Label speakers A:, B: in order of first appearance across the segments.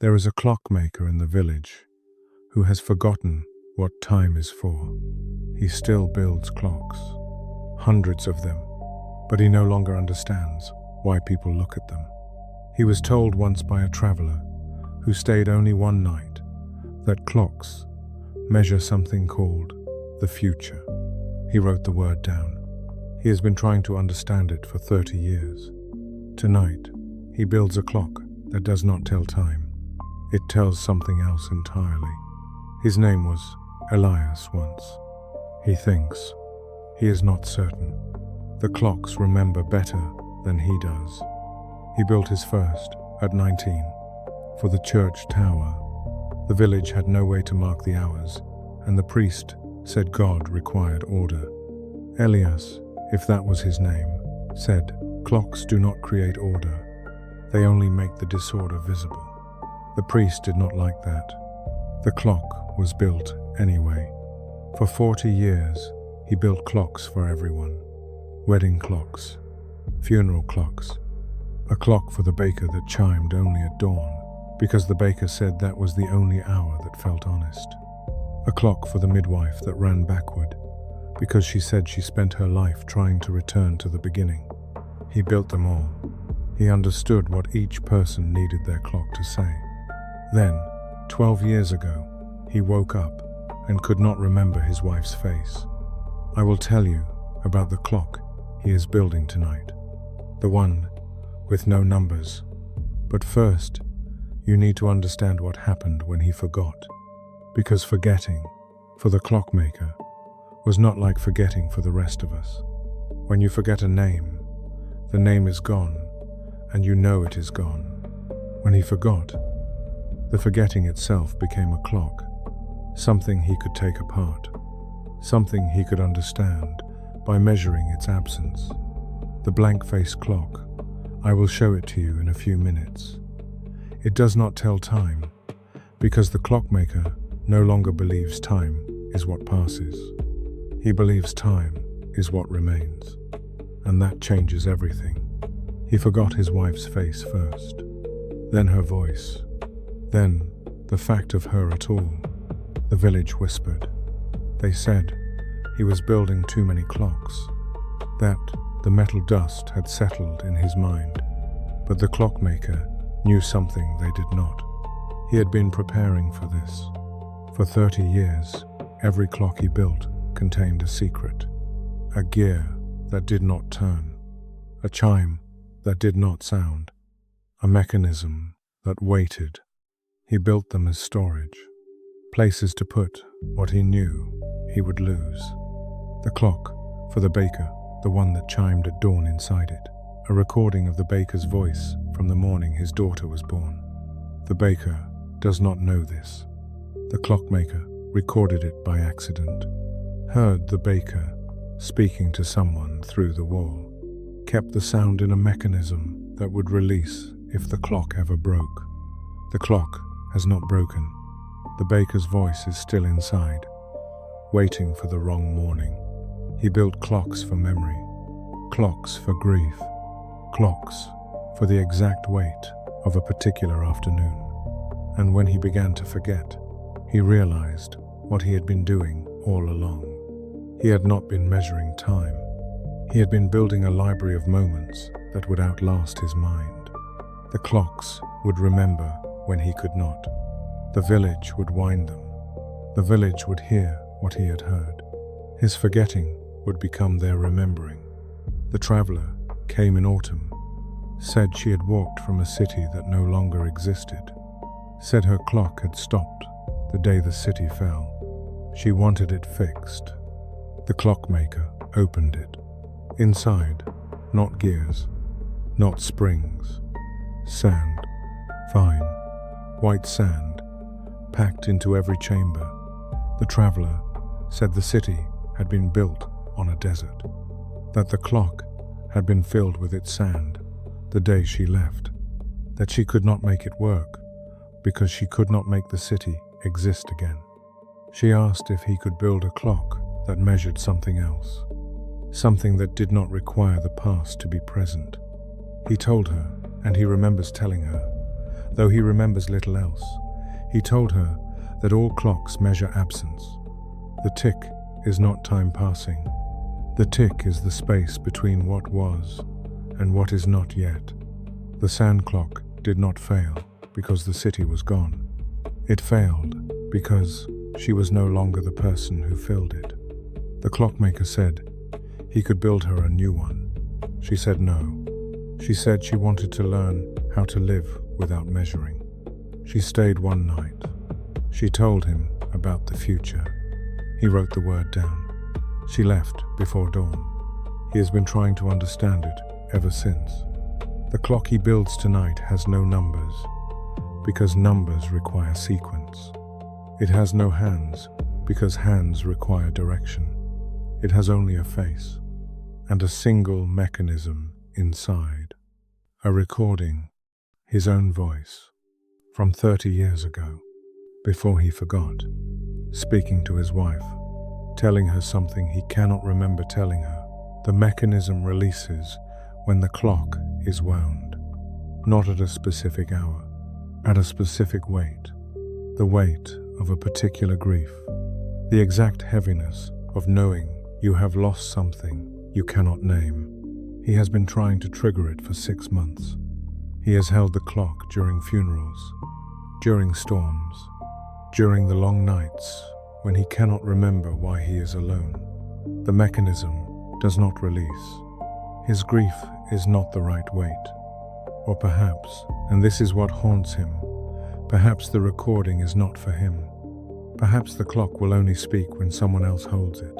A: There is a clockmaker in the village who has forgotten what time is for. He still builds clocks, hundreds of them, but he no longer understands why people look at them. He was told once by a traveler who stayed only one night that clocks measure something called the future. He wrote the word down. He has been trying to understand it for 30 years. Tonight, he builds a clock that does not tell time. It tells something else entirely. His name was Elias once. He thinks. He is not certain. The clocks remember better than he does. He built his first, at 19, for the church tower. The village had no way to mark the hours, and the priest said God required order. Elias, if that was his name, said, "Clocks do not create order. They only make the disorder visible." The priest did not like that. The clock was built anyway. For 40 years, he built clocks for everyone. Wedding clocks, funeral clocks, a clock for the baker that chimed only at dawn, because the baker said that was the only hour that felt honest. A clock for the midwife that ran backward, because she said she spent her life trying to return to the beginning. He built them all. He understood what each person needed their clock to say. Then, 12 years ago, he woke up and could not remember his wife's face. I will tell you about the clock he is building tonight, the one with no numbers. But first, you need to understand what happened when he forgot, because forgetting, for the clockmaker, was not like forgetting for the rest of us. When you forget a name, the name is gone, and you know it is gone. When he forgot, the forgetting itself became a clock, something he could take apart, something he could understand by measuring its absence. The blank-faced clock, I will show it to you in a few minutes. It does not tell time, because the clockmaker no longer believes time is what passes. He believes time is what remains, and that changes everything. He forgot his wife's face first, then her voice, then the fact of her at all. The village whispered. They said he was building too many clocks, that the metal dust had settled in his mind. But the clockmaker knew something they did not. He had been preparing for this. For 30 years, every clock he built contained a secret, a gear that did not turn, a chime that did not sound, a mechanism that waited. He built them as storage, places to put what he knew he would lose. The clock for the baker, the one that chimed at dawn inside it, a recording of the baker's voice from the morning his daughter was born. The baker does not know this. The clockmaker recorded it by accident, heard the baker speaking to someone through the wall, kept the sound in a mechanism that would release if the clock ever broke. The clock has not broken. The baker's voice is still inside, waiting for the wrong morning. He built clocks for memory, clocks for grief, clocks for the exact weight of a particular afternoon. And when he began to forget, he realized what he had been doing all along. He had not been measuring time. He had been building a library of moments that would outlast his mind. The clocks would remember when he could not. The village would wind them. The village would hear what he had heard. His forgetting would become their remembering. The traveler came in autumn, said she had walked from a city that no longer existed, said her clock had stopped the day the city fell. She wanted it fixed. The clockmaker opened it. Inside, not gears, not springs, sand, fine, white sand, packed into every chamber. The traveler said the city had been built on a desert, that the clock had been filled with its sand the day she left, that she could not make it work because she could not make the city exist again. She asked if he could build a clock that measured something else, something that did not require the past to be present. He told her, and he remembers telling her, Though he remembers little else, he told her that all clocks measure absence. The tick is not time passing. The tick is the space between what was and what is not yet. The sand clock did not fail because the city was gone. It failed because she was no longer the person who filled it. The clockmaker said he could build her a new one. She said no. She said she wanted to learn how to live without measuring. She stayed one night. She told him about the future. He wrote the word down. She left before dawn. He has been trying to understand it ever since. The clock he builds tonight has no numbers, because numbers require sequence. It has no hands, because hands require direction. It has only a face, and a single mechanism inside. A recording, his own voice, from 30 years ago, before he forgot, speaking to his wife, telling her something he cannot remember telling her. The mechanism releases when the clock is wound, not at a specific hour, at a specific weight, the weight of a particular grief, the exact heaviness of knowing you have lost something you cannot name. He has been trying to trigger it for 6 months. He has held the clock during funerals, during storms, during the long nights when he cannot remember why he is alone. The mechanism does not release. His grief is not the right weight. Or perhaps, and this is what haunts him, perhaps the recording is not for him. Perhaps the clock will only speak when someone else holds it,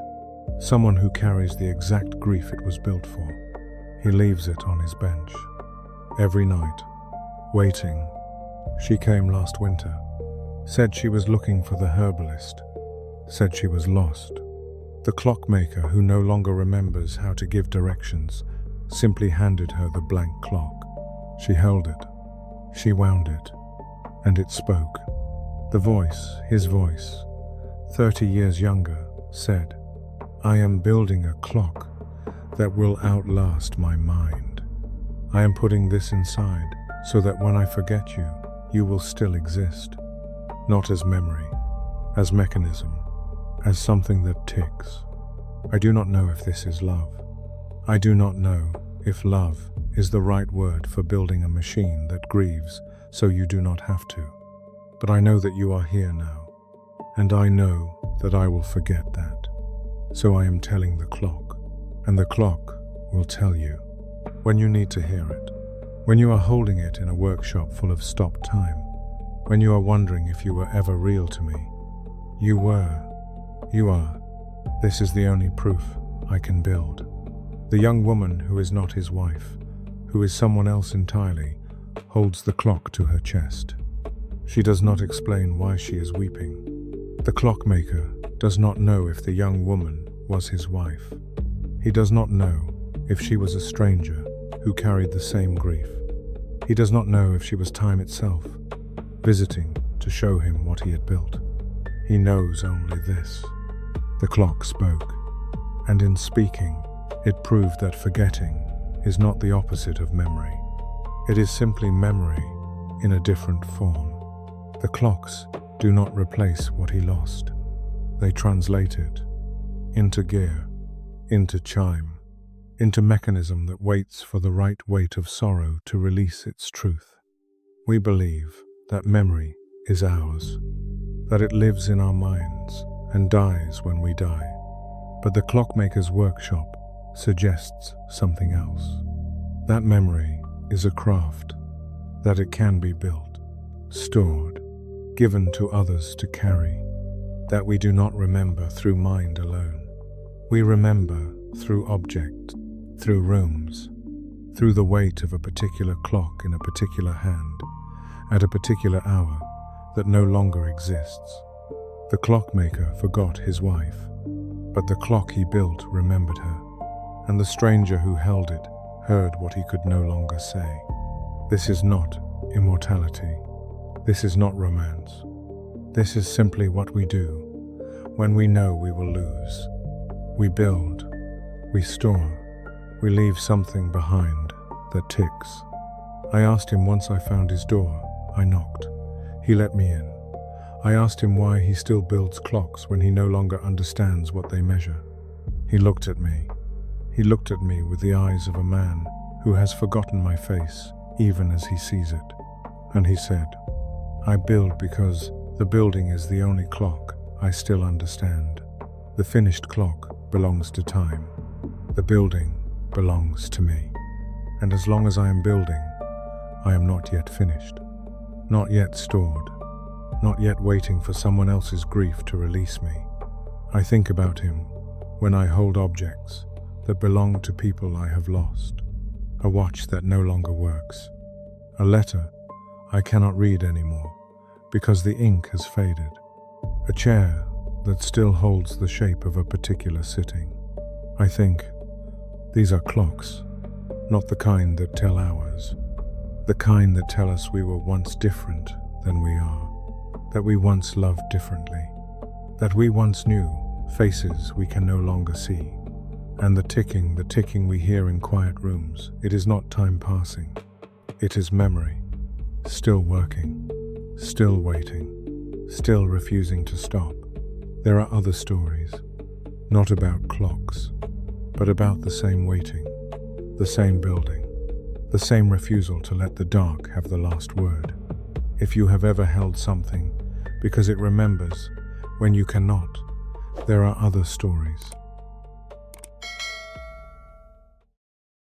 A: someone who carries the exact grief it was built for. He leaves it on his bench. Every night, waiting. She came last winter, said she was looking for the herbalist, said she was lost. The clockmaker, who no longer remembers how to give directions, simply handed her the blank clock. She held it, she wound it, and it spoke. The voice, his voice, 30 years younger, said, "I am building a clock that will outlast my mind. I am putting this inside so that when I forget you, you will still exist. Not as memory, as mechanism, as something that ticks. I do not know if this is love. I do not know if love is the right word for building a machine that grieves so you do not have to. But I know that you are here now, and I know that I will forget that. So I am telling the clock, and the clock will tell you when you need to hear it, when you are holding it in a workshop full of stop time, when you are wondering if you were ever real to me. You were. You are. This is the only proof I can build." The young woman who is not his wife, who is someone else entirely, holds the clock to her chest. She does not explain why she is weeping. The clockmaker does not know if the young woman was his wife. He does not know if she was a stranger who carried the same grief. He does not know if she was time itself, visiting to show him what he had built. He knows only this. The clock spoke, and in speaking, it proved that forgetting is not the opposite of memory. It is simply memory in a different form. The clocks do not replace what he lost. They translate it into gear, into chime, into mechanism that waits for the right weight of sorrow to release its truth. We believe that memory is ours, that it lives in our minds and dies when we die. But the clockmaker's workshop suggests something else. That memory is a craft, that it can be built, stored, given to others to carry, that we do not remember through mind alone. We remember through object, through rooms, through the weight of a particular clock in a particular hand, at a particular hour that no longer exists. The clockmaker forgot his wife, but the clock he built remembered her, and the stranger who held it heard what he could no longer say. This is not immortality. This is not romance. This is simply what we do when we know we will lose. We build, we store, we leave something behind that ticks. I asked him once I found his door, I knocked. He let me in. I asked him why he still builds clocks when he no longer understands what they measure. He looked at me. He looked at me with the eyes of a man who has forgotten my face, even as he sees it. And he said, "I build because the building is the only clock I still understand. The finished clock belongs to time. The building belongs to me. And as long as I am building, I am not yet finished, not yet stored, not yet waiting for someone else's grief to release me." I think about him when I hold objects that belong to people I have lost, a watch that no longer works, a letter I cannot read anymore because the ink has faded, a chair that still holds the shape of a particular sitting. I think, these are clocks, not the kind that tell hours, the kind that tell us we were once different than we are, that we once loved differently, that we once knew faces we can no longer see. And the ticking we hear in quiet rooms, it is not time passing. It is memory, still working, still waiting, still refusing to stop. There are other stories, not about clocks, but about the same waiting, the same building, the same refusal to let the dark have the last word. If you have ever held something because it remembers when you cannot, there are other stories.